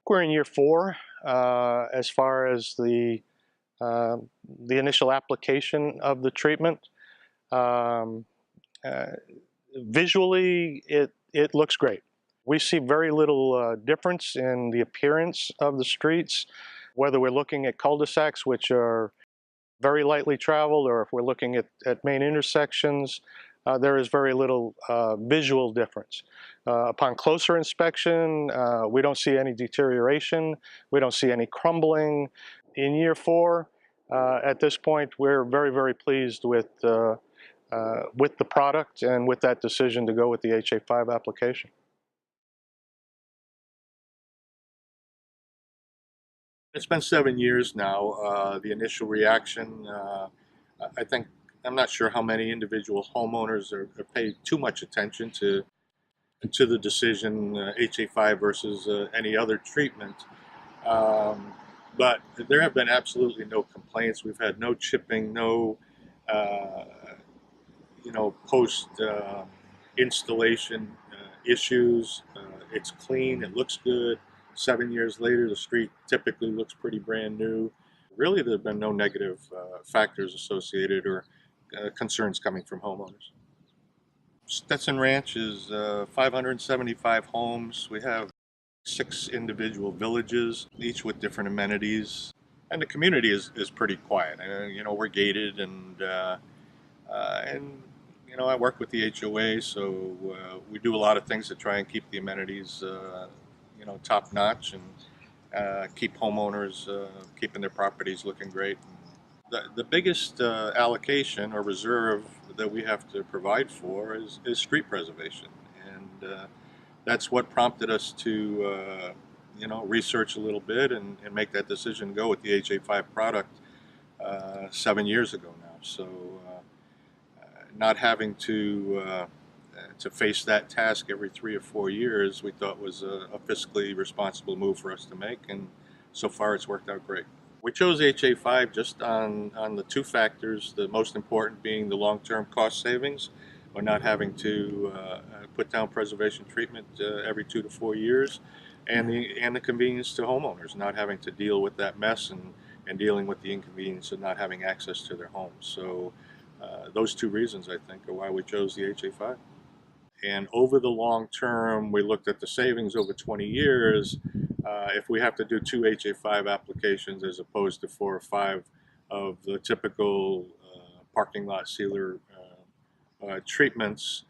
We're in year 4 as far as uh, the initial application of the treatment. Um, uh, Visually, it looks great. We see very little difference in the appearance of the streets, whether we're looking at cul-de-sacs, which are very lightly traveled, or if we're looking at main intersections. There is very little visual difference. Upon closer inspection, we don't see any deterioration. We don't see any crumbling. In year 4, at this point, we're very, very pleased with the product and with that decision to go with the HA5 application. It's been 7 years now. The initial reaction, I think, I'm not sure how many individual homeowners are pay too much attention to the decision HA5 versus any other treatment. Um, but there have been absolutely no complaints. We've had no chipping, no uh, post installation issues. It's clean. It looks good. 7 years later, the street typically looks pretty brand new. Really, there have been no negative factors associated or concerns coming from homeowners. Stetson Ranch is 575 homes. We have 6 individual villages, each with different amenities. And the community is pretty quiet. We're gated and I work with the HOA, so we do a lot of things to try and keep the amenities, top notch and keep homeowners keeping their properties looking great. The biggest allocation or reserve that we have to provide for is street preservation, and that's what prompted us to research a little bit and make that decision to go with the HA5 product 7 years ago now. So not having to face that task every 3 or 4 years, we thought was a fiscally responsible move for us to make, and so far it's worked out great. We chose HA5 just on the 2 factors, the most important being the long-term cost savings. We're not having to put down preservation treatment every 2 to 4 years, and the convenience to homeowners, not having to deal with that mess and dealing with the inconvenience of not having access to their homes. So those 2 reasons, I think, are why we chose the HA5. And over the long term, we looked at the savings over 20 years. If we have to do 2 HA5 applications as opposed to 4 or 5 of the typical parking lot sealer treatments,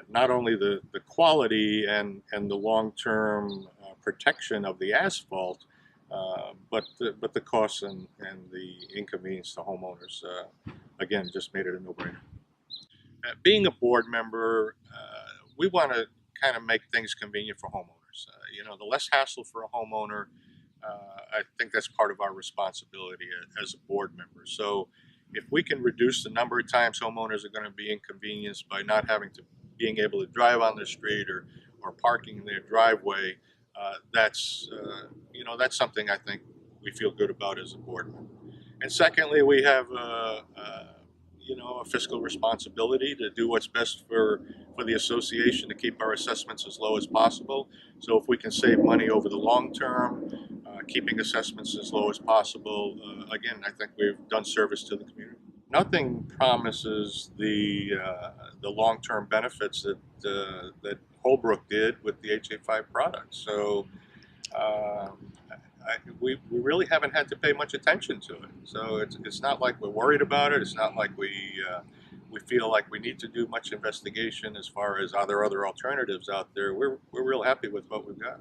not only the quality and the long-term protection of the asphalt, but the costs and the inconvenience to homeowners, again, just made it a no-brainer. Being a board member, we want to kind of make things convenient for homeowners. The less hassle for a homeowner, I think that's part of our responsibility as a board member. So if we can reduce the number of times homeowners are going to be inconvenienced by not being able to drive on their street or parking in their driveway, that's something I think we feel good about as a board member. And secondly, we have a fiscal responsibility to do what's best for the association to keep our assessments as low as possible. So if we can save money over the long term, keeping assessments as low as possible, again, I think we've done service to the community. Nothing promises the long-term benefits that Holbrook did with the HA5 product. So we really haven't had to pay much attention to it. So it's not like we're worried about it. It's not like we feel like we need to do much investigation as far as are there other alternatives out there. We're real happy with what we've got.